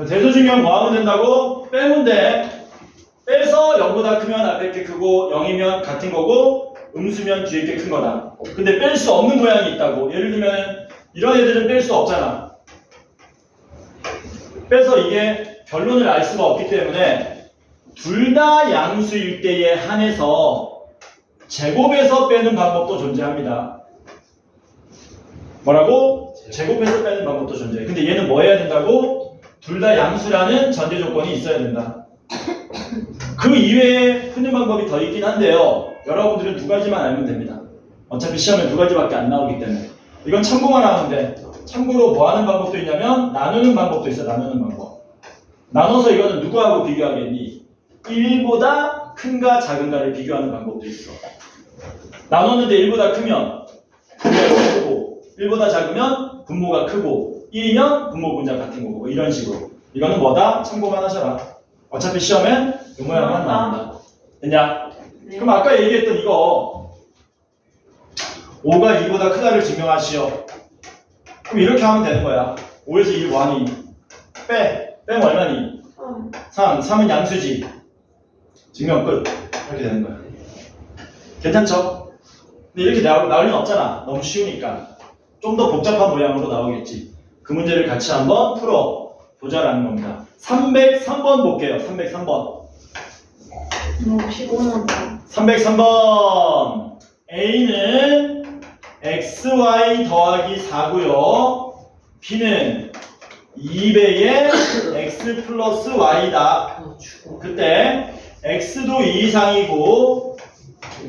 대소증명 뭐 하면 된다고? 빼면 돼. 빼서 0보다 크면 앞에 게 크고 0이면 같은 거고 음수면 뒤에 게 큰 거다. 근데 뺄 수 없는 모양이 있다고. 예를 들면 이런 애들은 뺄 수 없잖아. 빼서 이게 결론을 알 수가 없기 때문에 둘 다 양수일 때에 한해서 제곱해서 빼는 방법도 존재합니다. 뭐라고? 제곱해서 빼는 방법도 존재해. 근데 얘는 뭐 해야 된다고? 둘 다 양수라는 전제 조건이 있어야 된다. 그 이외에 푸는 방법이 더 있긴 한데요. 여러분들은 두 가지만 알면 됩니다. 어차피 시험에 두 가지밖에 안 나오기 때문에. 이건 참고만 하면 돼. 참고로 뭐 하는 방법도 있냐면 나누는 방법도 있어. 나누는 방법. 나눠서 이거는 누구하고 비교하겠니? 1보다 큰가 작은가를 비교하는 방법도 있어. 나눴는데 1보다 크면 분모가 크고 1보다 작으면 분모가 크고 1이면 분모 분자 같은 거고 이런 식으로. 이거는 뭐다? 참고만 하셔라. 어차피 시험엔 이 모양만 나온다. 됐냐? 네. 그럼 아까 얘기했던 이거 5가 2보다 크다를 증명하시오. 그럼 이렇게 하면 되는 거야. 5에서 1 뭐하니? 빼면 얼마니? 3은 양수지. 증명 끝. 이렇게 되는 거야. 괜찮죠? 근데 이렇게 나올 리는 없잖아. 너무 쉬우니까. 좀 더 복잡한 모양으로 나오겠지. 그 문제를 같이 한번 풀어보자라는 겁니다. 303번 볼게요. 303번. 15만 303번. A는 XY 더하기 4고요. B는 2배의 X 플러스 Y다. 그때 X도 2 이상이고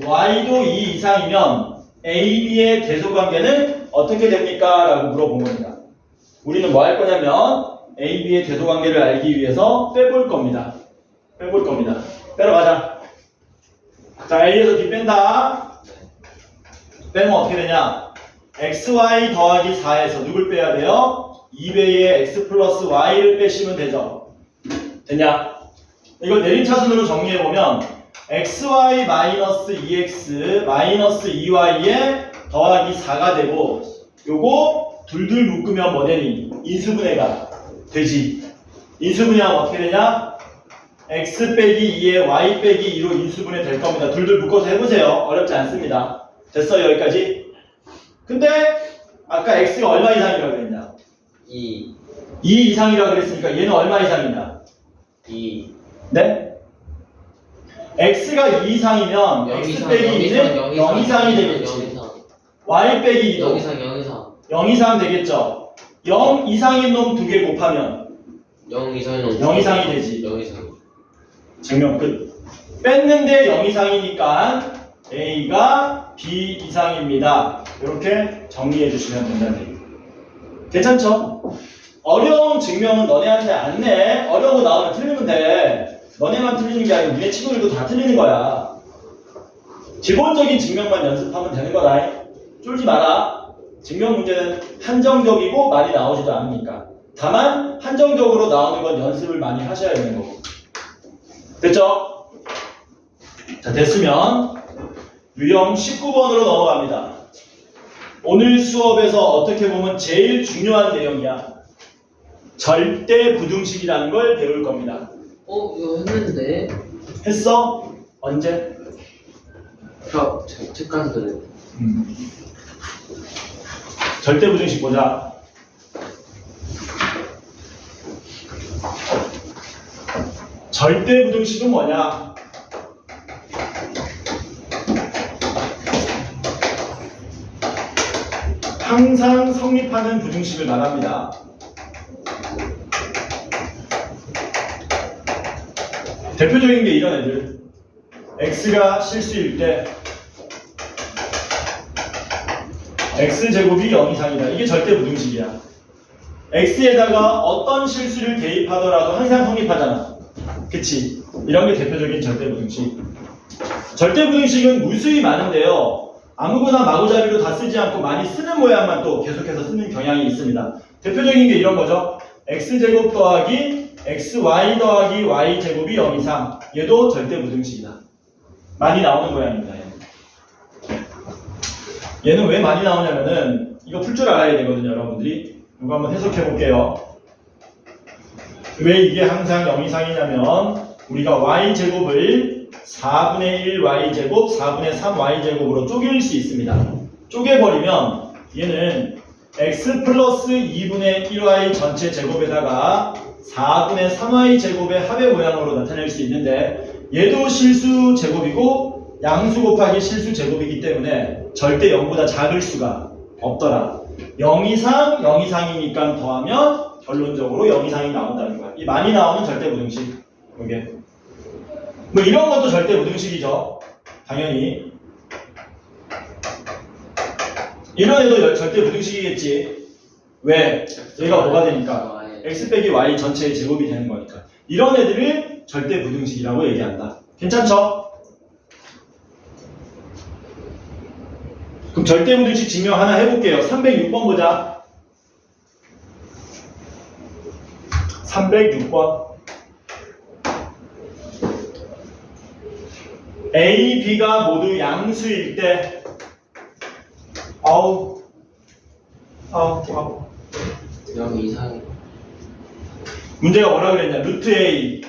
Y도 2 이상이면 A, B의 대소관계는 어떻게 됩니까? 라고 물어본 겁니다. 우리는 뭐 할 거냐면 A, B의 대소관계를 알기 위해서 빼볼 겁니다. 빼러 가자. 자, A에서 B 뺀다. 빼면 어떻게 되냐? XY 더하기 4에서 누굴 빼야 돼요? 2배의 X 플러스 Y를 빼시면 되죠. 됐냐? 이걸 내림차순으로 정리해보면 XY 마이너스 2X 마이너스 2Y에 더하기 4가 되고 요거 둘둘 묶으면 뭐 되니? 인수분해가 되지. 인수분해하면 어떻게 되냐? X 빼기 2에 Y 빼기 2로 인수분해 될 겁니다. 둘둘 묶어서 해보세요. 어렵지 않습니다. 됐어요 여기까지? 근데 아까 X가 얼마 이상이라고 그랬냐? 2 이상이라고 그랬으니까 얘는 얼마 이상이냐? 2 네? X가 2 이상이면 X 빼기 2는 0 이상이 되겠지. Y 빼기 2도 0 이상 0 이상 0 이상 되겠죠. 0 이상인 놈 두 개 곱하면 0 이상이 0 이상이 되지. 0 이상 증명 끝. 뺐는데 0 이상이니까 A가 B 이상입니다. 이렇게 정리해 주시면 된다는 얘기. 괜찮죠? 어려운 증명은 너네한테 안 내. 어려운 거 나오면 틀리면 돼. 너네만 틀리는 게 아니고 니네 친구들도 다 틀리는 거야. 기본적인 증명만 연습하면 되는 거다. 쫄지 마라. 증명 문제는 한정적이고 많이 나오지도 않으니까. 다만 한정적으로 나오는 건 연습을 많이 하셔야 되는 거고. 됐죠? 자, 됐으면 유형 19번으로 넘어갑니다. 오늘 수업에서 어떻게 보면 제일 중요한 내용이야. 절대 부등식이라는 걸 배울 겁니다. 이거 했는데 했어? 언제? 책까지 들어 절대 부등식 보자. 절대 부등식은 뭐냐? 항상 성립하는 부등식을 말합니다. 대표적인 게 이런 애들. x가 실수일 때 x제곱이 0 이상이다. 이게 절대 부등식이야. x에다가 어떤 실수를 대입하더라도 항상 성립하잖아. 그치? 이런 게 대표적인 절대 부등식. 절대 부등식은 무수히 많은데요. 아무거나 마구잡이로 다 쓰지 않고 많이 쓰는 모양만 또 계속해서 쓰는 경향이 있습니다. 대표적인 게 이런 거죠. x제곱 더하기 xy 더하기 y제곱이 0 이상. 얘도 절대 부등식이다. 많이 나오는 모양입니다. 얘는 왜 많이 나오냐면은 이거 풀 줄 알아야 되거든요, 여러분들이. 이거 한번 해석해 볼게요. 왜 이게 항상 0 이상이냐면 우리가 y제곱을 4분의 1 y제곱, 4분의 3 y제곱으로 쪼갤 수 있습니다. 쪼개버리면 얘는 x 플러스 2분의 1y 전체 제곱에다가 4분의 3y 제곱의 합의 모양으로 나타낼 수 있는데 얘도 실수 제곱이고 양수 곱하기 실수 제곱이기 때문에 절대 0보다 작을 수가 없더라. 0 이상, 0 이상이니까 더하면 결론적으로 0 이상이 나온다는 거야. 이 많이 나오는 절대부등식. 이게 뭐 이런 것도 절대부등식이죠. 당연히. 이런 애도 절대부등식이겠지. 왜? 얘가 뭐가 되니까? x 빼기 y 전체의 제곱이 되는 거니까. 이런 애들을 절대부등식이라고 얘기한다. 괜찮죠? 그럼 절대부등식 증명 하나 해볼게요. 306번 보자. 306번. A, B가 모두 양수일 때 아우 0 이상. 문제가 뭐라 그랬냐? 루트 A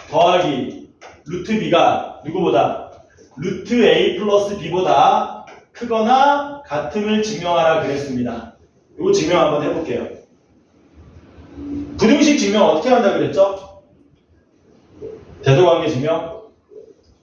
더하기 루트 B가 누구보다? 루트 A 플러스 B보다 크거나 같음을 증명하라 그랬습니다. 이거 증명 한번 해볼게요. 부등식 증명 어떻게 한다 그랬죠? 대소관계 증명?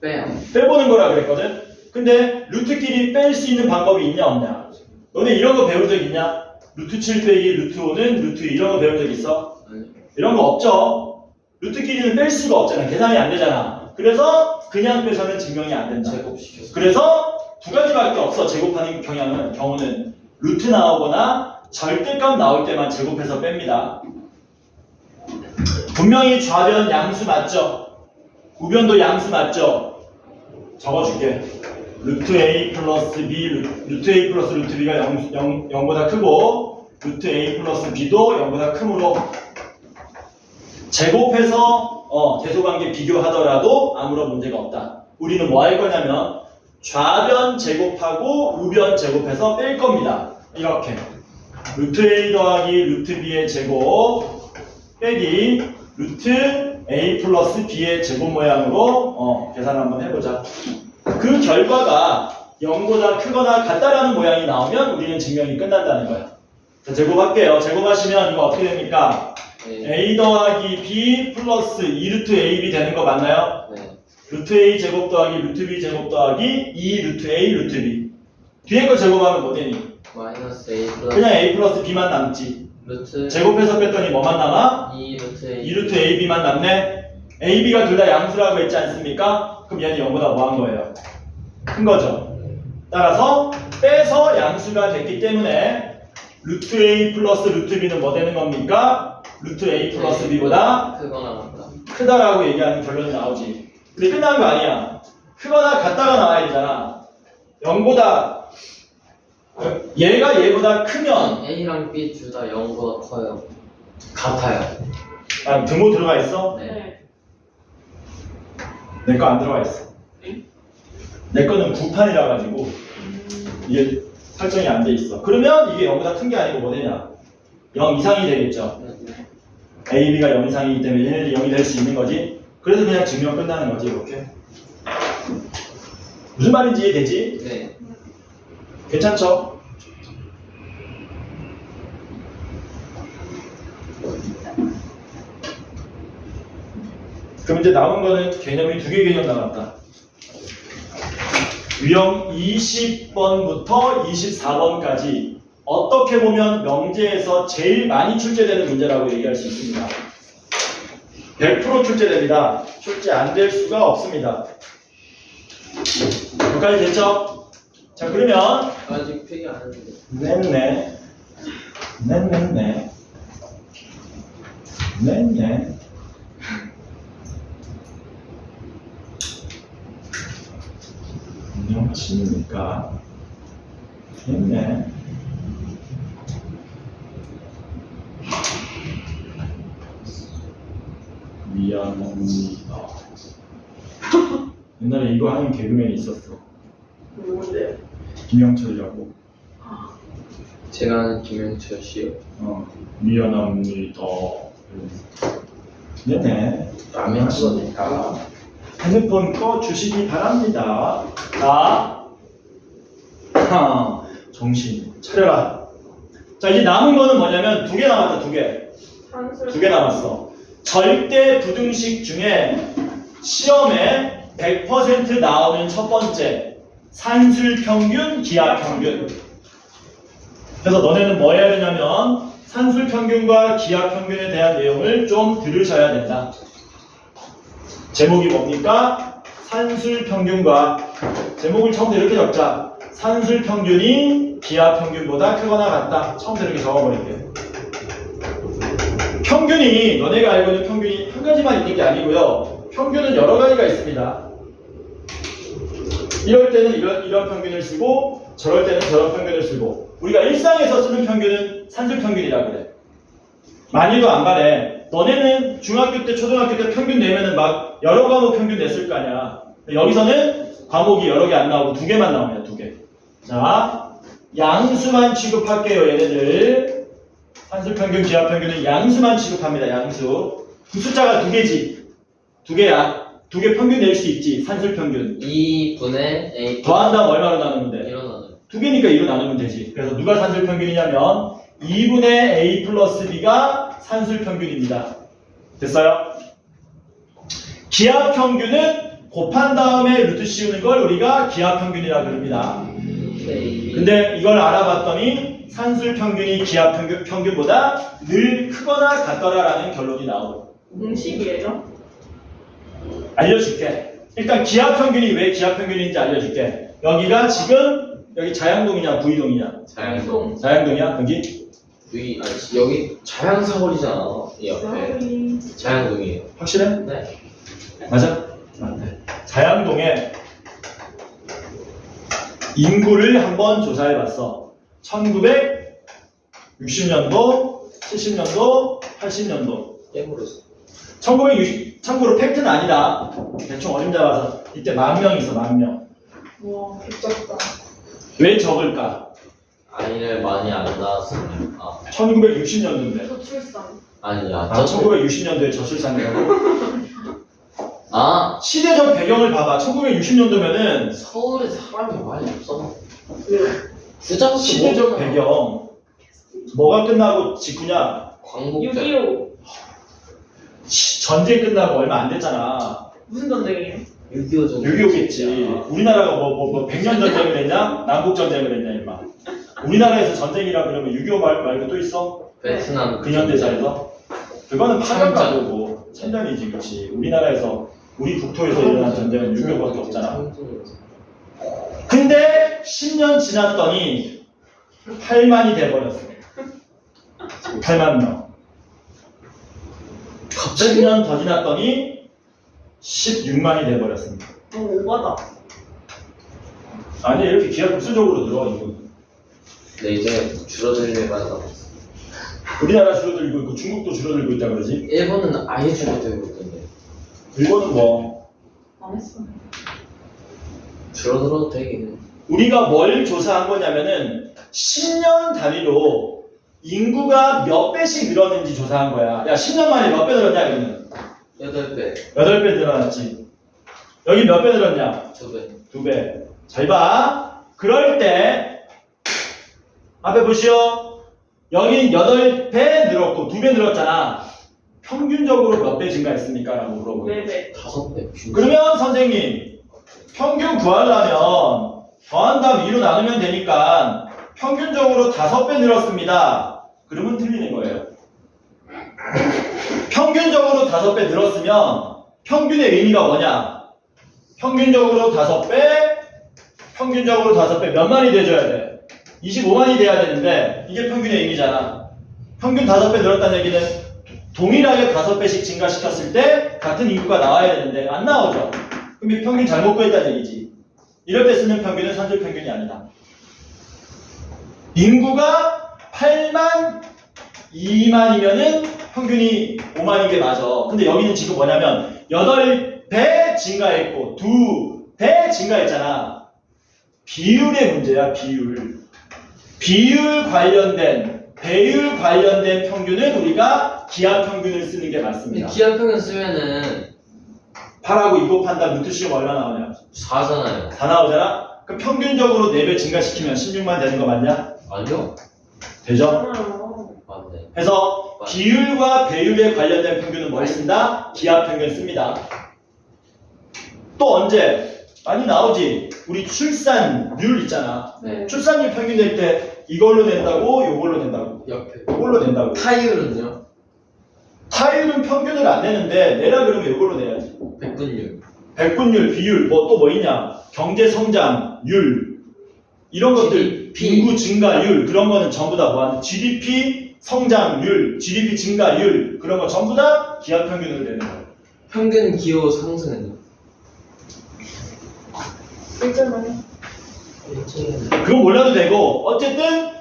빼요. 빼보는 거라 그랬거든? 근데 루트끼리 뺄 수 있는 방법이 있냐 없냐? 너네 이런 거 배운 적 있냐? 루트 7 빼기 루트 5는 루트 2 이런 거 배운 적 있어? 아니. 이런 거 없죠? 루트끼리는 뺄 수가 없잖아. 계산이 안 되잖아. 그래서 그냥 빼서는 증명이 안 된다. 제곱시켰어. 그래서 두 가지밖에 없어. 제곱하는 경우는 루트 나오거나 절대값 나올 때만 제곱해서 뺍니다. 분명히 좌변 양수 맞죠? 우변도 양수 맞죠? 적어줄게. 루트 A 플러스 B, 루트 A 플러스 루트 B가 0보다 크고 루트 A 플러스 B도 0보다 크므로 제곱해서 대소관계 비교하더라도 아무런 문제가 없다. 우리는 뭐 할 거냐면 좌변 제곱하고 우변 제곱해서 뺄 겁니다. 이렇게 루트 A 더하기 루트 B의 제곱 빼기 루트 A 플러스 B의 제곱 모양으로 계산 한번 해보자. 그 결과가 0보다 크거나 같다라는 모양이 나오면 우리는 증명이 끝난다는 거야. 자, 제곱할게요. 제곱하시면 이거 어떻게 됩니까? 네. A 더하기 B 플러스 2루트 AB 되는 거 맞나요? 네. 루트 A 제곱 더하기 루트 B 제곱 더하기 2 루트 A 루트 B. 뒤에 거 제곱하면 뭐 되니? 마이너스 A 플러스 그냥 A 플러스 B만 남지. 루트 제곱해서 뺐더니 뭐만 남아? 2 루트 A 2 루트 AB만 남네. A, B가 둘 다 양수라고 했지 않습니까? 그럼 얘는 0보다 뭐 한 거예요? 큰 거죠. 따라서 빼서 양수가 됐기 때문에 루트 A 플러스 루트 B는 뭐 되는 겁니까? 루트 A 플러스 B보다 크거나 같다. 크다라고 얘기하는 결론이 나오지. 근데 끝난 거 아니야. 크거나 같다가 나와야 되잖아. 0보다 얘가 얘보다 크면 A랑 B 둘 다 0보다 커요. 같아요. 아, 등호 들어가 있어? 네. 내 거 안 들어가 있어. 내 거는 구판이라 가지고 이게 설정이 안 돼 있어. 그러면 이게 0보다 큰 게 아니고 뭐 되냐? 0 이상이 되겠죠. A, B가 0 이상이기 때문에 얘네들이 0이 될 수 있는 거지. 그래서 그냥 증명 끝나는 거지 이렇게. 무슨 말인지 이해되지? 네. 괜찮죠? 그럼 이제 남은 거는 개념이 두 개 개념 남았다. 유형 20번부터 24번까지 어떻게 보면 명제에서 제일 많이 출제되는 문제라고 얘기할 수 있습니다. 100% 출제됩니다. 출제 안 될 수가 없습니다. 여기까지 됐죠? 자, 그러면 아직 폐기 안 했는데. 냈네. 운영하시니까 냈네. 미안합니다. 옛날에 이거 하는 개그맨이 있었어. 누군데? 김영철이라고. 제가 아는 김영철 씨요. 미안합니다. 네네. 라면 끓으니까. 핸드폰 꺼 주시기 바랍니다. 자, 정신 차려라. 자, 이제 남은 거는 뭐냐면 두 개 남았다, 두 개. 두 개 남았어. 절대 부등식 중에 시험에 100% 나오는 첫 번째 산술 평균, 기하 평균. 그래서 너네는 뭐 해야 되냐면 산술 평균과 기하 평균에 대한 내용을 좀 들으셔야 된다. 제목이 뭡니까? 산술 평균과 제목을 처음부터 이렇게 적자. 산술 평균이 기하 평균보다 크거나 같다. 처음부터 이렇게 적어버릴게요. 평균이 너네가 알고 있는 평균이 한 가지만 있는 게 아니고요. 평균은 여러 가지가 있습니다. 이럴 때는 이런 평균을 쓰고 저럴 때는 저런 평균을 쓰고 우리가 일상에서 쓰는 평균은 산술 평균이라 그래. 많이도 안 바래. 너네는 중학교 때, 초등학교 때 평균 내면은 막 여러 과목 평균 냈을 거 아니야. 여기서는 과목이 여러 개 안 나오고 두 개만 나옵니다. 두 개. 자, 양수만 취급할게요. 얘네들. 산술 평균, 기하 평균은 양수만 취급합니다. 양수. 그 숫자가 두 개지. 두 개야. 두 개 평균 낼 수 있지. 산술 평균. 2분의 A 더한다면 얼마로 나누면 돼? 일어나는. 두 개니까 2로 나누면 되지. 그래서 누가 산술 평균이냐면 2분의 A 플러스 B가 산술 평균입니다. 됐어요? 기하 평균은 곱한 다음에 루트 씌우는 걸 우리가 기하 평균이라고 부릅니다. 근데 이걸 알아봤더니 산술 평균이 기하 평균보다 늘 크거나 같더라라는 결론이 나오고. 공식이에요? 알려줄게. 일단 기하 평균이 왜 기하 평균인지 알려줄게. 여기가 지금 여기 자양동이냐 부의동이냐? 자양동. 자양동이야? 여기? V 아니 여기 자양사거리잖아. 이 옆에. 쏘리. 자양동이에요. 확실해? 네. 맞아? 맞네. 자양동에 인구를 한번 조사해봤어. 1960년도, 70년도, 80년도. 깨물었어. 1960, 참고로 팩트는 아니다. 대충 어림 잡아서 이때 10,000명 있어, 10,000명. 와, 개쩍다. 왜 적을까? 아이를 많이 안 낳았으면 1960년도인데. 저출산. 아니야. 1960년도에 저출산이라고? 아 시대적 배경을 봐봐. 1960년도면은 서울에 사람이 많이 없어. 왜요? 부자도 시대적 배경. 뭐가 끝나고 직후냐? 광복절. 6.25. 전쟁 끝나고 얼마 안 됐잖아. 무슨 전쟁이에요? 6.25 전. 6.25겠지. 우리나라가 뭐 100년 전쟁을 했냐? 남북 전쟁을 했냐, 임마. 우리나라에서 전쟁이라 그러면 6.25 말고 또 있어? 베트남 근현대사에서? 그거는 참전. 파견가고 참전이지, 그렇지. 우리나라에서 우리 국토에서 일어난 전쟁은 6.25밖에 없잖아. 근데 10년 지났더니 8만이 돼버렸어. 8만 명. 갑자기 10년 더 지났더니 16만이 돼버렸습니다. 너무 오바다. 아니 이렇게 기하 급수적으로 늘어 이거. 네 이제 줄어들게 만다. 우리나라 줄어들고 있고 중국도 줄어들고 있다 그러지. 일본은 아예 줄어들고 있던데. 일본은 뭐 망했어. 줄어들어도 되기는. 우리가 뭘 조사한 거냐면은 10년 단위로 인구가 몇 배씩 늘었는지 조사한 거야. 야 10년 만에 몇 배 늘었냐 여기는? 8배. 8배 늘어났지. 여기 몇 배 늘었냐? 2배. 2배. 잘 봐. 그럴 때 앞에 보시오. 여긴 8배 늘었고 2배 늘었잖아. 평균적으로 몇 배 증가했습니까? 라고 물어보고. 4배. 5배. 그러면 선생님 평균 구하려면 더한 다음 2로 나누면 되니까 평균적으로 5배 늘었습니다. 그러면 틀리는 거예요. 평균적으로 5배 늘었으면 평균의 의미가 뭐냐? 평균적으로 5배, 평균적으로 5배 몇 만이 돼줘야 돼? 25만이 돼야 되는데 이게 평균의 의미잖아. 평균 5배 늘었다는 얘기는 동일하게 5배씩 증가시켰을 때 같은 인구가 나와야 되는데 안 나오죠. 그럼 이 평균 잘못 구했다는 얘기지. 이럴 때 쓰는 평균은 산술 평균이 아니다. 인구가 8만 2만이면은 평균이 5만인 게 맞아. 근데 여기는 지금 뭐냐면 8배 증가했고 2배 증가했잖아. 비율의 문제야, 비율. 비율 관련된, 배율 관련된 평균은 우리가 기하평균을 쓰는 게 근데 맞습니다. 기하평균 쓰면은 8하고 2 곱한다 루트씩 얼마 나오냐? 4잖아요. 4 나오잖아? 그럼 평균적으로 4배 증가시키면 16만 되는 거 맞냐? 아니요? 되죠? 맞아요. 맞네. 그래서 비율과 배율에 관련된 평균은 뭘 쓴다? 기하평균 씁니다. 또 언제? 많이 나오지. 우리 출산율 있잖아. 네. 출산율 평균 낼 때 이걸로 낸다고 요걸로 낸다고 옆에. 요걸로 낸다고. 타율은요? 타율은 평균을 안 내는데 내라 그러면 이걸로 내야지. 백분율. 백분율, 비율, 뭐 또 뭐 있냐? 경제 성장률 이런 것들, GDP. 인구 증가율 그런 거는 전부 다 뭐하는 GDP 성장률, GDP 증가율 그런 거 전부 다 기하 평균으로 내는 거야. 평균 기호 상승은요? 일절만요. 그건 몰라도 되고 어쨌든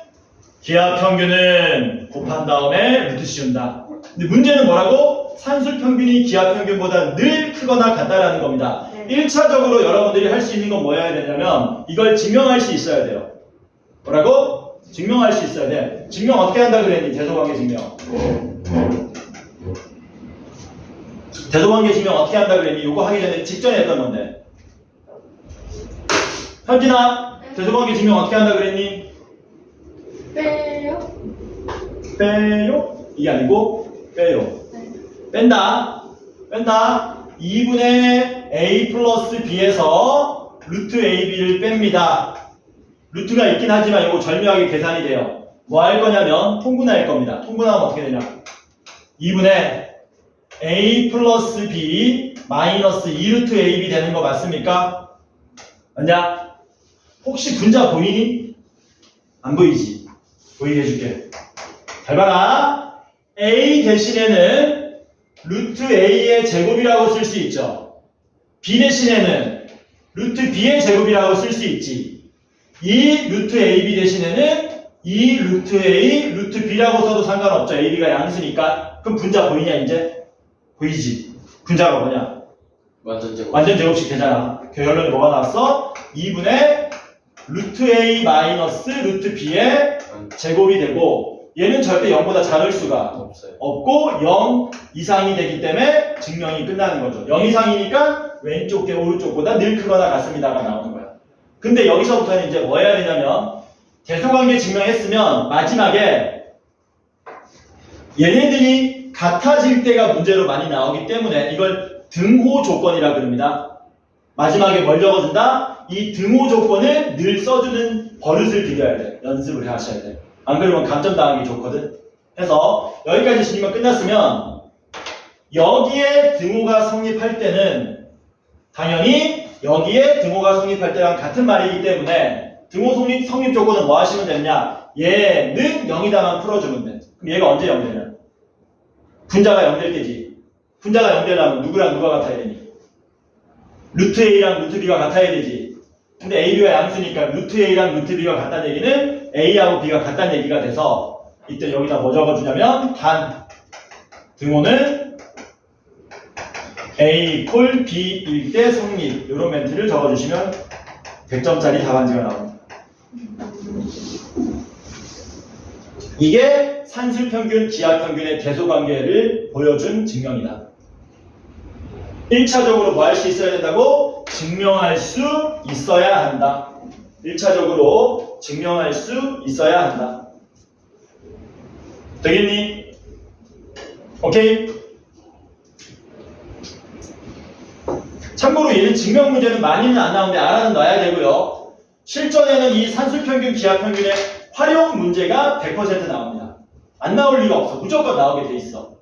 기하 평균은 곱한 다음에 루트 씌운다. 근데 문제는 뭐라고? 산술 평균이 기하 평균보다 늘 크거나 같다라는 겁니다. 네. 1차적으로 여러분들이 할 수 있는 건 뭐여야 되냐면 이걸 증명할 수 있어야 돼요. 뭐라고? 증명할 수 있어야 돼. 증명 어떻게 한다 그랬니? 대소관계 증명. 대소관계 증명 어떻게 한다 그랬니? 요거 하기 전에 직전에 했던 건데. 현진아, 대소관계 증명 어떻게 한다 그랬니? 빼요? 빼요? 이게 아니고 빼요. 네. 뺀다. 2분의 a 플러스 b에서 루트 ab를 뺍니다. 루트가 있긴 하지만 이거 절묘하게 계산이 돼요. 뭐 할 거냐면 통분할 겁니다. 통분하면 어떻게 되냐? 2분의 a 플러스 b 마이너스 2루트 ab 되는 거 맞습니까? 맞냐? 혹시 분자 보이니? 안 보이지? 보이게 해줄게. 잘 봐라. a 대신에는 루트 a의 제곱이라고 쓸 수 있죠. b 대신에는 루트 b의 제곱이라고 쓸 수 있지. 이 루트 ab 대신에는 이 루트 a, 루트 b라고 써도 상관없죠. ab가 양수니까. 그럼 분자 보이냐 이제? 보이지? 분자가 뭐냐? 완전 제곱. 완전 제곱식 되잖아. 결론이 뭐가 나왔어? 2분의 루트 a 마이너스 루트 b의 제곱이 되고 얘는 절대 0보다 작을 수가 없어요. 없고 0 이상이 되기 때문에 증명이 끝나는 거죠. 0 이상이니까 왼쪽 게 오른쪽보다 늘 크거나 같습니다가 나오는 거야. 근데 여기서부터는 이제 뭐 해야 되냐면 대소관계 증명했으면 마지막에 얘네들이 같아질 때가 문제로 많이 나오기 때문에 이걸 등호 조건이라 그럽니다. 마지막에 뭘 적어준다? 이 등호 조건을 늘 써주는 버릇을 들여야 돼. 연습을 하셔야 돼. 안 그러면 감점 당하기 좋거든. 해서 여기까지 진행만 끝났으면 여기에 등호가 성립할 때는 당연히 여기에 등호가 성립할 때랑 같은 말이기 때문에 등호 성립 조건은 뭐 하시면 되느냐? 얘는 0이다만 풀어주면 돼. 그럼 얘가 언제 0 되냐? 분자가 0 될 때지. 분자가 0 되려면 누구랑 누가 같아야 되니? 루트 A랑 루트 B가 같아야 되지. 근데 A, B가 양수니까 루트 A랑 루트 B가 같다는 얘기는 A하고 B가 같다는 얘기가 돼서 이때 여기다 뭐 적어주냐면 단 등호는 A 콜 B일 때 성립 이런 멘트를 적어주시면 100점짜리 답안지가 나옵니다. 이게 산술평균, 기하평균의 대소관계를 보여준 증명이다. 1차적으로 뭐 할 수 있어야 된다고? 증명할 수 있어야 한다. 1차적으로 증명할 수 있어야 한다. 되겠니? 오케이? 참고로 얘는 증명 문제는 많이는 안 나오는데 알아는 놔야 되고요. 실전에는 이 산술평균, 기하평균의 활용 문제가 100% 나옵니다. 안 나올 리가 없어. 무조건 나오게 돼 있어.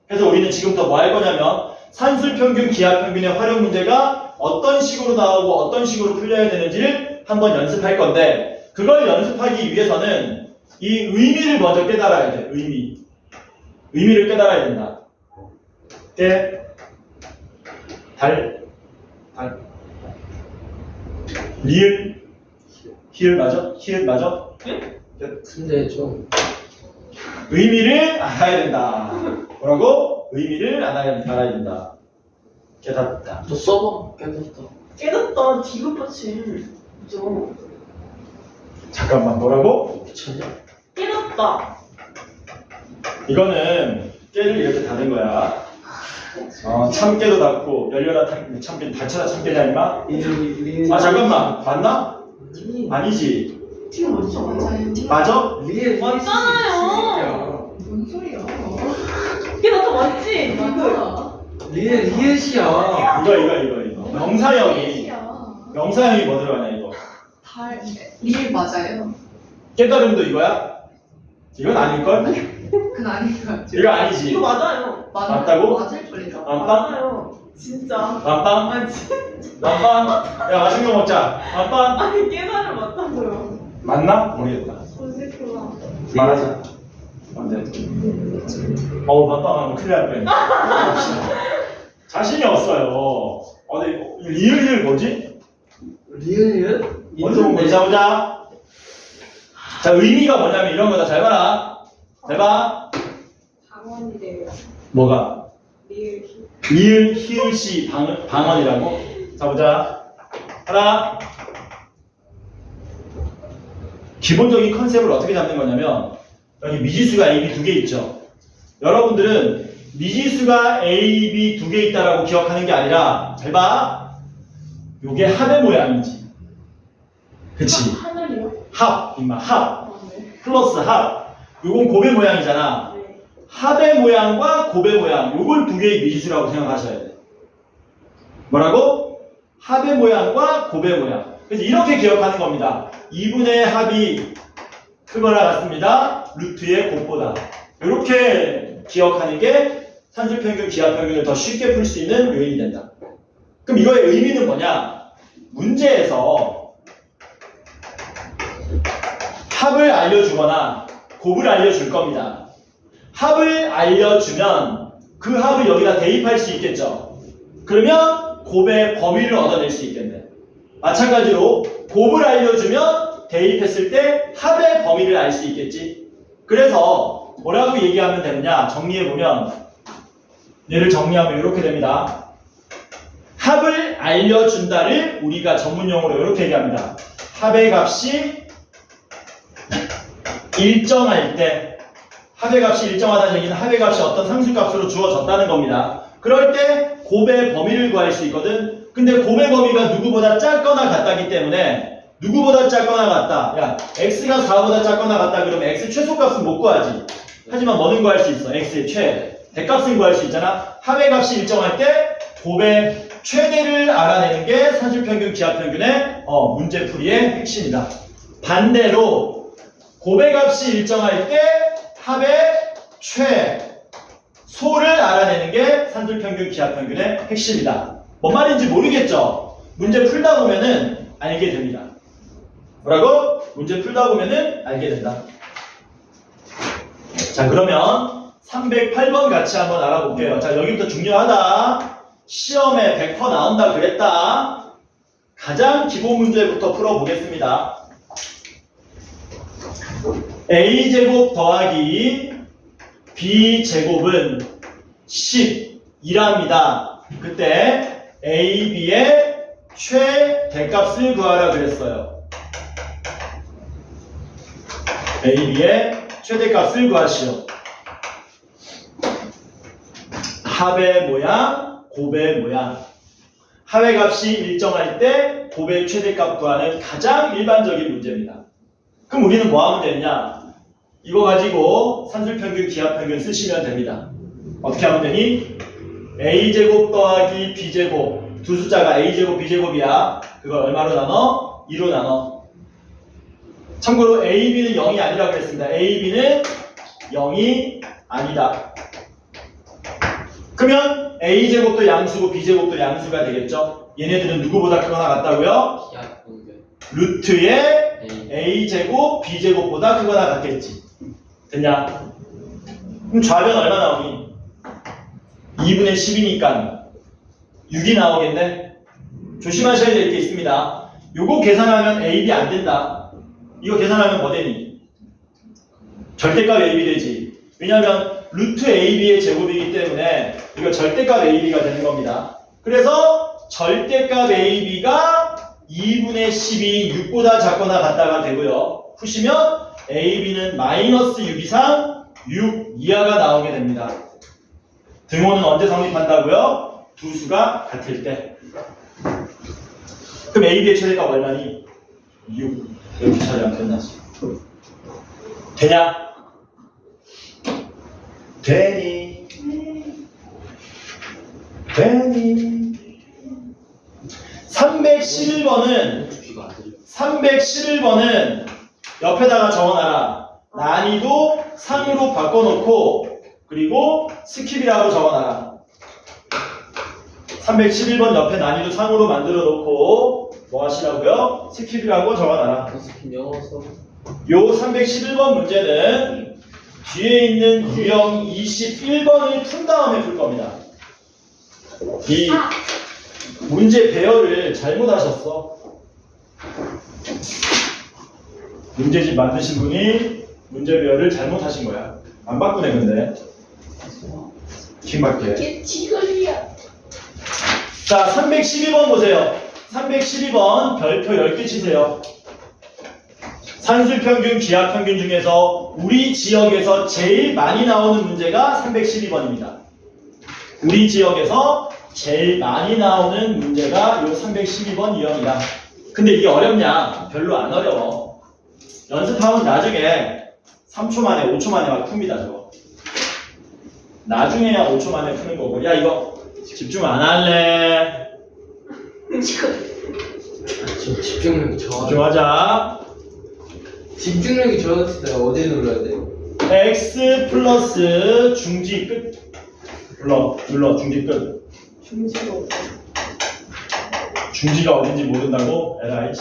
그래서 우리는 지금부터 뭐 할 거냐면 산술평균, 기하평균의 활용 문제가 어떤 식으로 나오고 어떤 식으로 풀려야 되는지를 한번 연습할 건데 그걸 연습하기 위해서는 이 의미를 먼저 깨달아야 돼. 의미를 깨달아야 된다. 리을 히읗 맞아? 히읗 맞아? 근데 좀 의미를 알아야 된다. 뭐라고? 의미를 알아야 된다. 깨닫다. 또 써봐. 깨졌다. 깨닫다 디귿 받침. 그죠? 잠깐만 뭐라고? 미쳤냐? 깨닫다. 이거는 깨를 이렇게 닫은 거야. 참깨도 닫고 열려라 참깨 닫혀라 참깨다 임마. 아 잠깐만 맞나? 아니지. 지금 맞죠? 맞아요. 맞아? 리엘 맞잖아요. 뭔 소리야? 이게 나도 맞지? 맞아. 리엘이야. 이거 명사형이 뭐 들어가냐 이거. 리을 맞아요. 깨달음도 이거야? 이건 아닐걸? 그건 아닌 것 같아요. 이거 아니지. 이거 맞아요. 맞다고? 맞을 걸요. 빵빵? 맞아요. 진짜. 빵빵? 아니 진짜. 빵빵? 야 맛있는 거 먹자. 빵빵? 아니 깨달음 맞다고요. 맞나? 모르겠다. 어색구나. 말하자. 안돼. 빵빵하면 큰일 날 뻔했네. 자신이 없어요. 근데 리을 뭐지? 리엘? 먼저 보자. 자, 의미가 뭐냐면 이런 거다. 잘 봐라. 잘 봐. 방언이래요. 뭐가? 리을. 리을, 히읗이 방언이라고? 자, 보자. 하나. 기본적인 컨셉을 어떻게 잡는 거냐면 여기 미지수가 A, B 두 개 있죠. 여러분들은 미지수가 A, B 두 개 있다라고 기억하는 게 아니라 잘 봐. 요게 합의 모양이지. 그치? 하늘이요? 합, 임마 합. 아, 네. 플러스 합. 요건 곱의 모양이잖아. 네. 합의 모양과 곱의 모양. 요걸 두 개의 미지수라고 생각하셔야 돼. 뭐라고? 합의 모양과 곱의 모양. 그래서 이렇게 기억하는 겁니다. 2분의 합이 크거나 같습니다. 루트의 곱보다. 이렇게 기억하는 게 산술평균, 기하평균을 더 쉽게 풀 수 있는 요인이 된다. 그럼 이거의 의미는 뭐냐? 문제에서 합을 알려주거나 곱을 알려줄 겁니다. 합을 알려주면 그 합을 여기다 대입할 수 있겠죠. 그러면 곱의 범위를 얻어낼 수 있겠네. 마찬가지로 곱을 알려주면 대입했을 때 합의 범위를 알 수 있겠지. 그래서 뭐라고 얘기하면 되느냐? 정리해보면 얘를 정리하면 이렇게 됩니다. 합을 알려준다를 우리가 전문용어로 이렇게 얘기합니다. 합의 값이 일정할 때, 합의 값이 일정하다는 얘기는 합의 값이 어떤 상수값으로 주어졌다는 겁니다. 그럴 때 곱의 범위를 구할 수 있거든. 근데 곱의 범위가 누구보다 작거나 같다기 때문에 누구보다 작거나 같다. 야, x가 4보다 작거나 같다 그러면 x 최소값은 못 구하지. 하지만 뭐는 구할 수 있어? x의 최대. 대값은 구할 수 있잖아. 합의 값이 일정할 때 곱의 최대를 알아내는 게 산술평균, 기하평균의 문제풀이의 핵심이다. 반대로 곱의 값이 일정할 때 합의 최소를 알아내는 게 산술평균, 기하평균의 핵심이다. 뭔 말인지 모르겠죠? 문제 풀다 보면은 알게 됩니다. 뭐라고? 문제 풀다 보면은 알게 된다. 자, 그러면 308번 같이 한번 알아볼게요. 자, 여기부터 중요하다. 시험에 100% 나온다 그랬다. 가장 기본 문제부터 풀어보겠습니다. a제곱 더하기 b제곱은 10이랍니다. 그때 a, b의 최대값을 구하라 그랬어요. a, b의 최대값을 구하시오. 합의 모양, 곱의 모양. 합의 값이 일정할 때 곱의 최대값 구하는 가장 일반적인 문제입니다. 그럼 우리는 뭐 하면 되느냐? 이거 가지고 산술평균, 기하평균 쓰시면 됩니다. 어떻게 하면 되니? a제곱 더하기 b제곱. 두 숫자가 a제곱, b제곱이야. 그걸 얼마로 나눠? 2로 나눠. 참고로 a, b는 0이 아니라고 그랬습니다. a, b는 0이 아니다. 그러면 a제곱도 양수고 b제곱도 양수가 되겠죠? 얘네들은 누구보다 크거나 같다고요? 기하평균. 루트의 A. a제곱 b제곱보다 크거나 같겠지. 됐냐? 그럼 좌변 얼마 나오니? 2분의 10이니까 6이 나오겠네? 조심하셔야 될 게 있습니다. 요거 계산하면 AB 안 된다. 이거 계산하면 뭐 되니? 절대값 AB 되지. 왜냐면 루트 AB의 제곱이기 때문에 이거 절대값 AB가 되는 겁니다. 그래서 절대값 AB가 2분의 10이 6보다 작거나 같다가 되고요. 푸시면 AB는 마이너스 6 이상 6 이하가 나오게 됩니다. 등호는 언제 성립한다고요? 두 수가 같을 때. 그럼 A, B의 최대값 얼마니? 6. 이렇게 처리하면 끝났어. 되냐? 되니? 되니? 311번은 311번은 옆에다가 적어놔라. 난이도 상으로 바꿔놓고 그리고 스킵이라고 적어놔라. 311번 옆에 난이도 상으로 만들어 놓고 뭐 하시라고요? 스킵이라고 적어놔라. 영어서 요 311번 문제는 뒤에 있는 유형 21번을 푼 다음에 풀 겁니다. 이 문제 배열을 잘못하셨어. 문제집 만드신 분이 문제 배열을 잘못하신 거야. 안 바꾸네 근데. 킹받게. 이게 지글이야. 자, 312번 보세요. 312번 별표 10개 치세요. 산술평균, 기하평균 중에서 우리 지역에서 제일 많이 나오는 문제가 312번입니다. 우리 지역에서 제일 많이 나오는 문제가 이 312번 유형이다. 근데 이게 어렵냐? 별로 안 어려워. 연습하면 나중에 3초 만에, 5초 만에 막 풉니다, 저거. 나중에야 5초 만에 푸는 거고. 야, 이거 집중 안 할래? 지금 집중력이 저하. 집중하자. 집중력이 저하실 때 어디 눌러야 돼요? X 플러스 중지 끝. 눌러, 중지 끝. 중지로. 중지가 어딘지 모른다고? 에라이.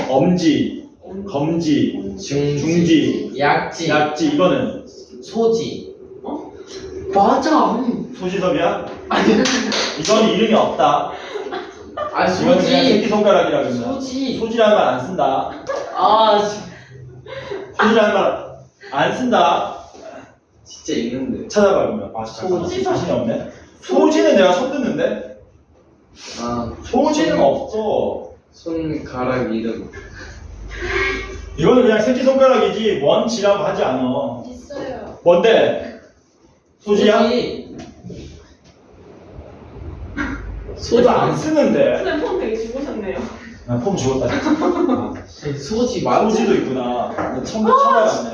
엄지, 검지, 중지, 약지, 약지. 이거는 소지 맞아. 소지섭이야? 아니, 이건 이름이 없다. 아 이건 그냥 소지. 새끼손가락이라 그런다. 소지. 소지라는 말 안 쓴다. 아 소지라는 말 안 쓴다. 진짜 있는데. 찾아봐 보면. 아, 잠깐. 소지. 자신이 없네. 소지는 내가 처음 듣는데? 아 소지는 없어. 손가락 이름. 이거는 그냥 새끼손가락이지 원지라고 하지 않아. 있어요. 뭔데? 소지야? 소지 안 쓰는데. 선생님 폰 되게 죽으셨네요. 아, 폼 죽었다. 아니, 소지 맞지? 소지도 있구나. 나 처음 알았네.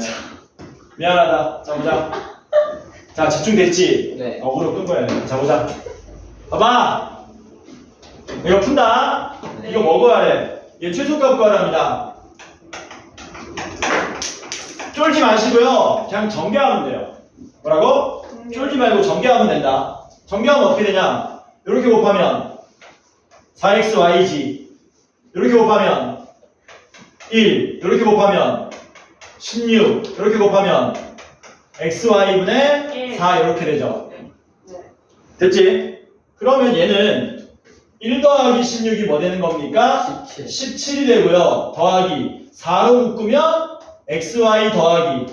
미안하다. 자, 보자. 자, 집중됐지? 네. 어그로 끈 거야. 자, 보자. 봐봐. 이거 푼다. 네. 이거 먹어야 해. 얘 최소값 구하랍니다. 쫄지 마시고요. 그냥 전개하면 돼요. 뭐라고? 쫄지 말고 전개하면 된다. 전개하면 어떻게 되냐? 이렇게 곱하면 4xy지. 이렇게 곱하면 1. 이렇게 곱하면 16. 이렇게 곱하면 xy분의 4 이렇게 되죠. 네. 됐지? 그러면 얘는 1 더하기 16이 뭐 되는 겁니까? 17이 되고요. 더하기 4로 묶으면 xy 더하기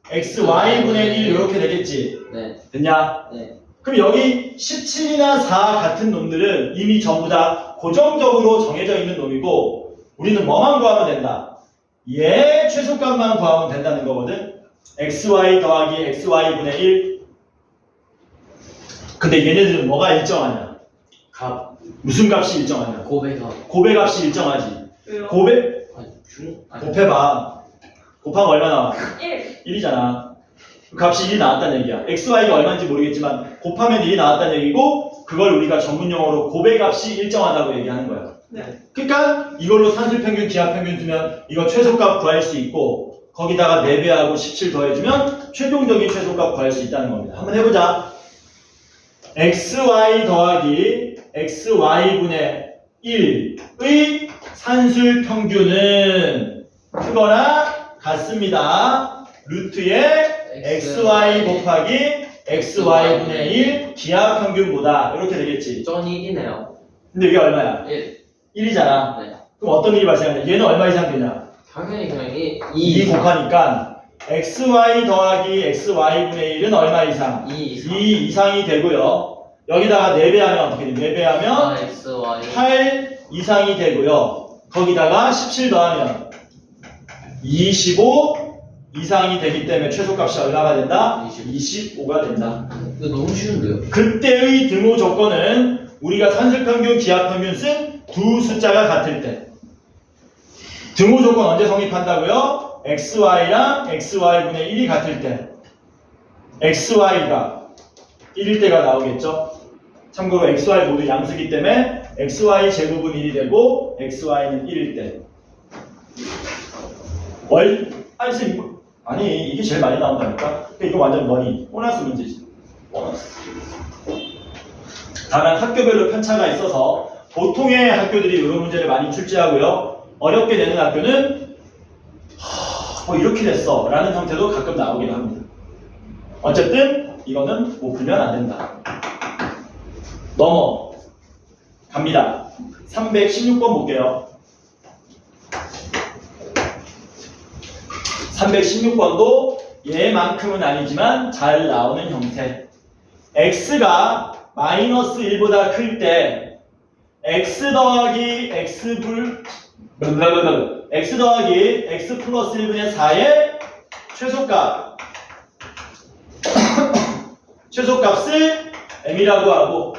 xy분의 1 이렇게 되겠지. 네. 됐냐? 네. 그럼 여기 17이나 4 같은 놈들은 이미 전부 다 고정적으로 정해져 있는 놈이고 우리는 뭐만 구하면 된다? 얘 최소값만 구하면 된다는 거거든. xy 더하기 xy분의 1. 근데 얘네들은 뭐가 일정하냐? 값 무슨 값이 일정하냐? 고배값 곱의 값이 일정하지. 왜요? 곱의 아니 곱해봐. 곱하면 얼마 나와? 1. 1이잖아. 값이 1이 나왔다는 얘기야. xy가 얼마인지 모르겠지만 곱하면 1이 나왔다는 얘기고 그걸 우리가 전문용어로 곱의 값이 일정하다고 얘기하는 거야. 네. 그러니까 이걸로 산술평균, 기하평균 두면 이거 최소값 구할 수 있고 거기다가 4배하고 17 더해주면 최종적인 최소값 구할 수 있다는 겁니다. 한번 해보자. xy 더하기 xy분의 1의 산술평균은 크거나 같습니다. 루트에 xy 곱하기 xy분의 1 기하평균보다 이렇게 되겠지. 쩐이 1이네요. 근데 이게 얼마야? 1. 1이잖아. 네. 그럼 어떤 일이 발생하냐? 얘는 얼마 이상 되냐? 당연히 그냥 2 2 곱하니까 xy 더하기 xy분의 1은 얼마 이상? 2 이상 2 이상이 되고요. 여기다가 4배하면 어떻게 돼? 4배하면 xy 8 이상이 되고요. 거기다가 17 더하면 25 이상이 되기 때문에 최소값이 얼마가 된다? 25가 된다. 이거 너무 쉬운데요? 그때의 등호 조건은 우리가 산술평균, 기하평균 쓴 두 숫자가 같을 때. 등호 조건 언제 성립한다고요? xy랑 xy분의 1이 같을 때. xy가 1일 때가 나오겠죠? 참고로 xy 모두 양수기 때문에 xy 제곱은 1이 되고 xy는 1일 때. 아니 선생님, 아니 이게 제일 많이 나온다니까? 이거 완전 보너스 문제지. 보너스. 다만 학교별로 편차가 있어서 보통의 학교들이 이런 문제를 많이 출제하고요. 어렵게 내는 학교는 뭐 이렇게 됐어 라는 형태도 가끔 나오기도 합니다. 어쨌든 이거는 못 풀면 안 된다. 갑니다. 316번 볼게요. 316번도 얘만큼은 아니지만 잘 나오는 형태. x가 마이너스 1보다 클 때 x 더하기 x 더하기 x 플러스 1분의 4의 최소값을 m이라고 하고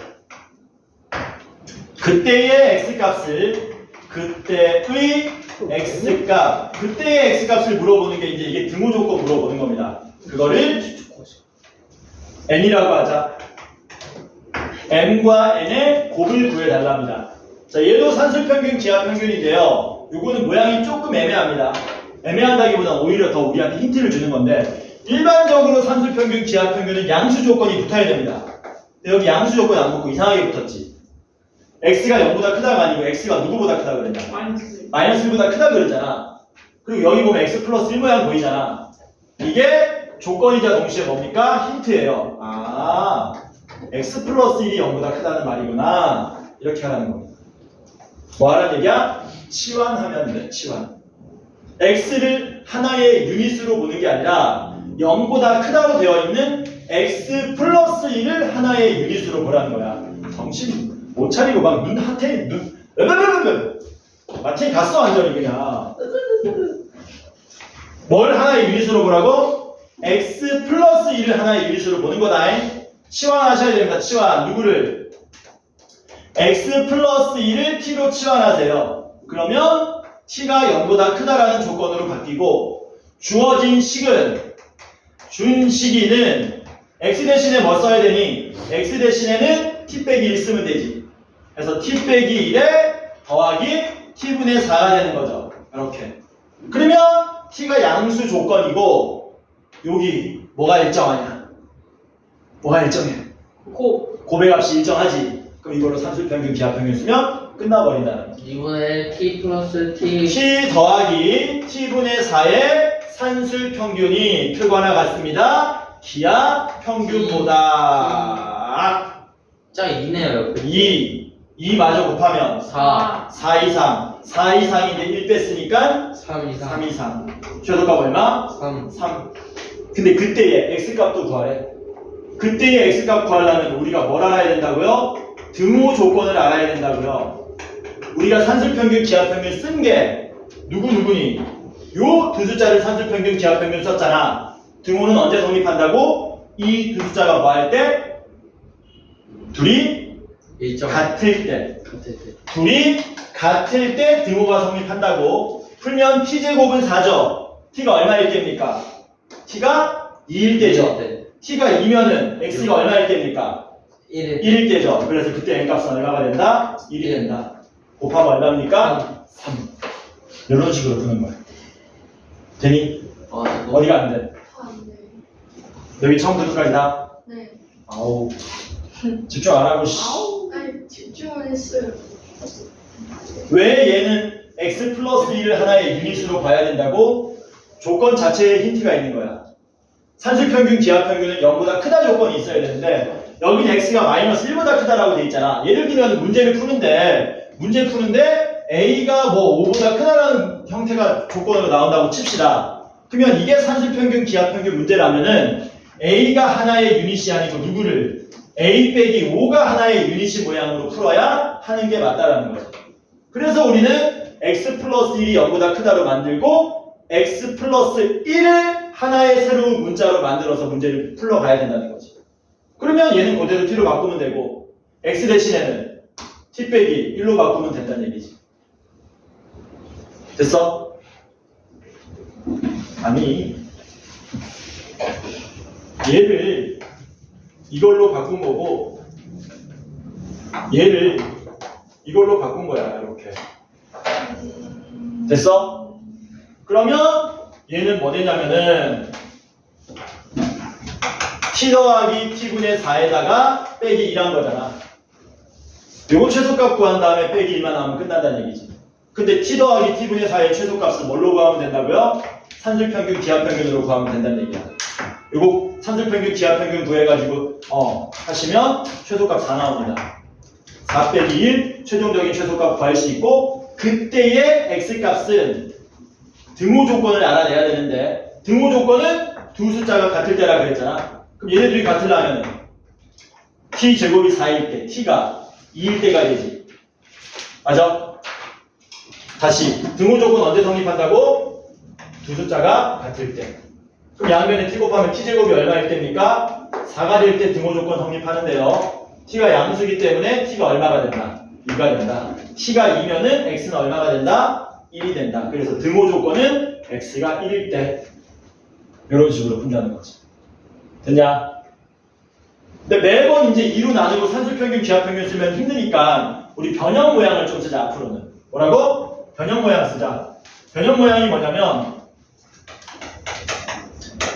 그때의 x값을 그때의 x값을 물어보는 게 이게 등호 조건 물어보는 겁니다. 그거를 n이라고 하자. m과 n의 곱을 구해달랍니다. 자, 얘도 산술평균, 기하평균인데요. 요거는 모양이 조금 애매합니다. 애매하다기보다 오히려 더 우리한테 힌트를 주는 건데 일반적으로 산술평균, 기하평균은 양수 조건이 붙어야 됩니다. 근데 여기 양수 조건이 안 붙고 이상하게 붙었지. x가 0보다 크다가 아니고 x가 누구보다 크다 그랬냐? 마이너스 1보다 크다 그랬잖아. 그리고 여기 보면 x 플러스 1 모양 보이잖아. 이게 조건이자 동시에 뭡니까? 힌트예요. 아, x 플러스 1이 0보다 크다는 말이구나. 이렇게 하라는 겁니다. 뭐 하라는 얘기야? 치환하면 돼, 치환. x를 하나의 유닛으로 보는 게 아니라 0보다 크다고 되어 있는 x 플러스 1을 하나의 유닛으로 보라는 거야. 정신 못 차리고 막 마틴 갔어 완전히 그냥. 뭘 하나의 유닛으로 보라고? x 플러스 1을 하나의 유닛으로 보는 거다. 치환하셔야 됩니다. 치환. 누구를? x 플러스 1을 t로 치환하세요. 그러면 t가 0보다 크다라는 조건으로 바뀌고 주어진 식은 준 시기는 x 대신에 뭐 써야 되니? x 대신에는 t 빼기 1 쓰면 되지. 그래서 t 빼기 1에 더하기 t분의 4가 되는 거죠. 이렇게. 그러면 t가 양수 조건이고 여기 뭐가 일정하냐? 뭐가 일정해? 곱의 값이 일정하지. 그럼 이걸로 산술평균, 기하평균 쓰면 끝나버린다는 거죠. 2분의 t 플러스 t t 더하기 t분의 4의 산술평균이 크거나 같습니다. 기하평균보다 짝 2네요. 2 마저 곱하면 4 4 이상 4 이상인데 1 뺐으니까 3 이상 3 이상 최소값 얼마? 3 3. 근데 그때의 x값도 구하래. 그때의 x값 구하려면 우리가 뭘 알아야 된다고요? 등호 조건을 알아야 된다고요. 우리가 산술평균, 기하평균 쓴 게 누구니? 요 두 숫자를 산술평균, 기하평균 썼잖아. 등호는 언제 성립한다고? 이 두 숫자가 뭐 할 때? 둘이 일정 같을 때. 같을 때 둘이 같을 때 등호가 성립한다고. 풀면 t제곱은 4죠. t가 얼마일 때입니까? t가 2일 때죠. 네. t가 2면은 x가 얼마일 때입니까? 1일 1일 때죠. 그래서 그때 n값은 얼마가 된다? 1이 된다. 곱하면 얼마입니까? 3. 이런 식으로 푸는 거야. 되니? 어디가 안 돼? 여기 처음부터 끝까지 다? 네. 아우. 집중 안 하고, 아니, 집중을 했어요. 왜 얘는 x 플러스 1을 하나의 유닛으로 봐야 된다고? 조건 자체에 힌트가 있는 거야. 산술평균, 기하평균은 0보다 크다 조건이 있어야 되는데 여기는 x가 마이너스 1보다 크다라고 돼 있잖아. 예를 들면 문제 푸는데 a가 뭐 5보다 크다라는 형태가 조건으로 나온다고 칩시다. 그러면 이게 산술평균, 기하평균 문제라면은 a가 하나의 유닛이 아니고 누구를? a 빼기 5가 하나의 유닛이 모양으로 풀어야 하는 게 맞다라는 거죠. 그래서 우리는 x 플러스 1이 0보다 크다로 만들고 x 플러스 1을 하나의 새로운 문자로 만들어서 문제를 풀러가야 된다는 거지. 그러면 얘는 그대로 t로 바꾸면 되고 x 대신에는 t 빼기 1로 바꾸면 된다는 얘기지. 됐어? 아니 얘를 이걸로 바꾼 거고 얘를 이걸로 바꾼 거야. 이렇게 됐어? 그러면 얘는 뭐 되냐면은 t 더하기 t분의 4에다가 빼기 1한 거잖아. 요거 최소값 구한 다음에 빼기 1만 하면 끝난다는 얘기지. 근데 t 더하기 t분의 4의 최소값을 뭘로 구하면 된다고요? 산술평균, 기하평균으로 구하면 된다는 얘기야. 요거 산술평균, 기하평균 구해가지고 하시면 최소값 4 나옵니다. 4 빼기 1 최종적인 최소값 구할 수 있고 그때의 x값은 등호 조건을 알아내야 되는데 등호 조건은 두 숫자가 같을 때라 그랬잖아. 그럼 얘네들이 같으려면 t 제곱이 4일 때 t가 2일 때가 되지. 맞아? 다시 등호 조건 언제 성립한다고? 두 숫자가 같을 때. 그럼 양변에 t 곱하면 t 제곱이 얼마일 때입니까? 4가 될 때 등호 조건 성립하는데요. t가 양수기 때문에 t가 얼마가 된다? 2가 된다. t가 2면은 x는 얼마가 된다? 1이 된다. 그래서 등호 조건은 x가 1일 때 이런 식으로 푼다는 거지. 됐냐? 근데 매번 이제 2로 나누고 산술평균, 기하평균 쓰면 힘드니까 우리 변형 모양을 좀 쓰자. 앞으로는 뭐라고? 변형 모양 쓰자. 변형 모양이 뭐냐면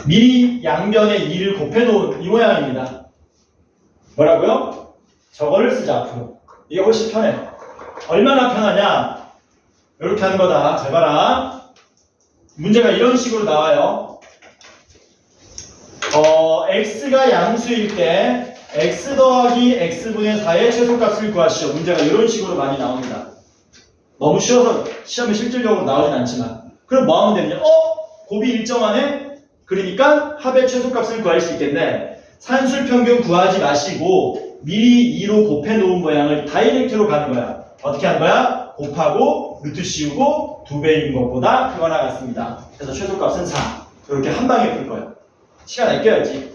미리 양변에 2를 곱해놓은 이 모양입니다. 뭐라고요? 저거를 쓰자. 앞으로 이게 훨씬 편해. 얼마나 편하냐? 이렇게 하는 거다. 잘 봐라. 문제가 이런 식으로 나와요. x가 양수일 때 x 더하기 x분의 4의 최소값을 구하시오. 문제가 이런 식으로 많이 나옵니다. 너무 쉬워서 시험에 실질적으로 나오진 않지만 그럼 뭐 하면 되느냐? 곱이 일정하네? 그러니까 합의 최소값을 구할 수 있겠네. 산술평균 구하지 마시고 미리 2로 곱해놓은 모양을 다이렉트로 가는 거야. 어떻게 하는 거야? 곱하고 루트 씌우고 2배인 것보다 크거나 같습니다. 그래서 최소값은 4. 이렇게 한 방에 풀 거야. 시간 아껴야지.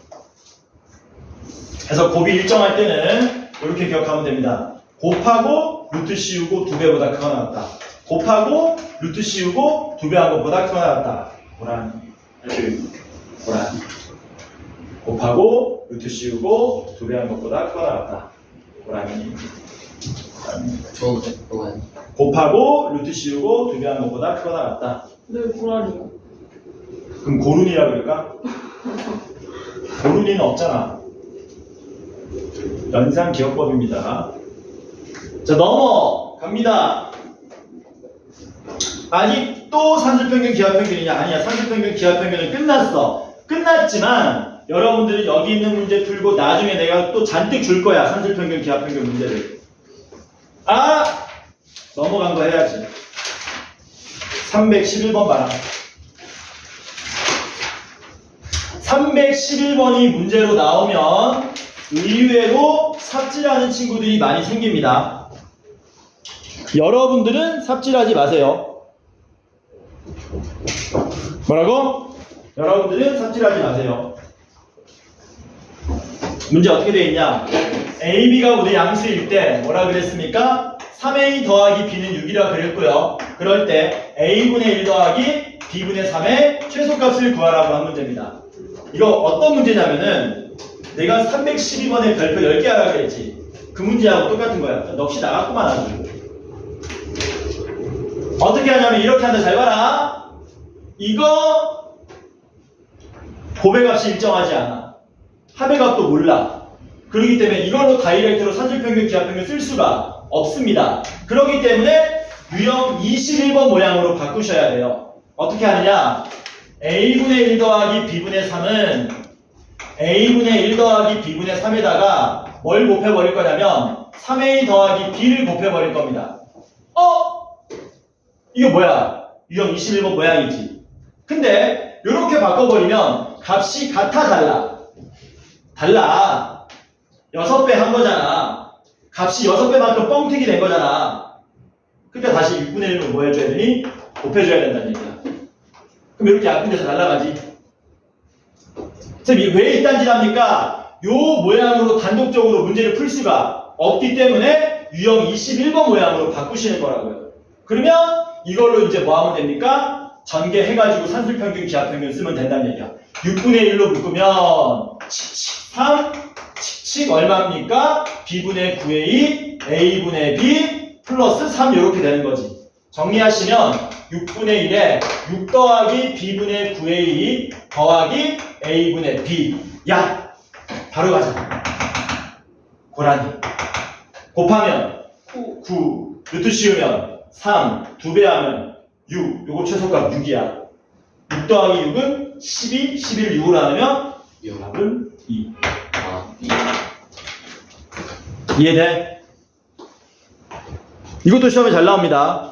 그래서 곱이 일정할 때는 이렇게 기억하면 됩니다. 곱하고 루트 씌우고 2배보다 크거나 같다. 곱하고 루트 씌우고 2배 한 것보다 크거나 같다. 고라니. 고라니. 곱하고 루트 씌우고 2배 한 것보다 크거나 같다. 고라니. 저도 그거는 곱하고 루트 씌우고 2배 한 것보다 크거나 같다. 네, 고라니요. 그럼 고룬이라 그럴까? 고룬이는 없잖아. 연산기억법입니다. 자, 넘어갑니다. 아직도 산술평균, 기하평균이냐? 아니야. 산술평균, 기하평균은 끝났어. 끝났지만 여러분들이 여기 있는 문제 풀고 나중에 내가 또 잔뜩 줄 거야. 산술평균, 기하평균 문제를. 넘어간 거 해야지. 311번 봐라. 311번이 문제로 나오면 의외로 삽질하는 친구들이 많이 생깁니다. 여러분들은 삽질하지 마세요. 뭐라고? 여러분들은 삽질하지 마세요. 문제 어떻게 되어 있냐? A, B가 모두 양수일 때 뭐라 그랬습니까? 3A 더하기 B는 6이라 그랬고요. 그럴 때 A분의 1 더하기 B분의 3의 최소값을 구하라고 한 문제입니다. 이거 어떤 문제냐면은 내가 312번에 별표 10개 하라 그랬지. 그 문제하고 똑같은 거야. 넋이 나갔구만 아주. 어떻게 하냐면 이렇게 한다. 잘 봐라. 이거 곱의 값이 일정하지 않아. 합의 값도 몰라. 그렇기 때문에 이걸로 다이렉트로 산술평균, 기하평균 쓸 수가 없습니다. 그렇기 때문에 유형 21번 모양으로 바꾸셔야 돼요. 어떻게 하느냐? A분의 1 더하기 B분의 3은 A분의 1 더하기 B분의 3에다가 뭘 곱해버릴 거냐면 3A 더하기 B를 곱해버릴 겁니다. 이게 뭐야? 유형 21번 모양이지. 근데 이렇게 바꿔버리면 값이 같아 달라? 달라. 6배 한 거잖아. 값이 6배만큼 뻥튀기 된 거잖아. 그러니까 다시 6분의 1로 뭐 해줘야 되니? 곱해줘야 된다는 얘기야. 그럼 이렇게 약분돼서 날아가지. 선생님, 왜 이딴짓합니까? 요 모양으로 단독적으로 문제를 풀 수가 없기 때문에 유형 21번 모양으로 바꾸시는 거라고요. 그러면 이걸로 이제 뭐 하면 됩니까? 전개해가지고 산술평균, 기하평균 쓰면 된다는 얘기야. 6분의 1로 묶으면 3, 얼마입니까? b분의 9의 2, a분의 b 플러스 3 이렇게 되는 거지. 정리하시면 6분의 1에 6 더하기 b분의 9의 2 더하기 a분의 b. 야! 바로 가자. 고라니. 곱하면 9, 루트 씌우면 3, 2배 하면 6. 요거 최소값 6이야. 6 더하기 6은 12, 11, 6을 나누면 답은 2. 아, 이해돼? 이것도 시험에 잘 나옵니다.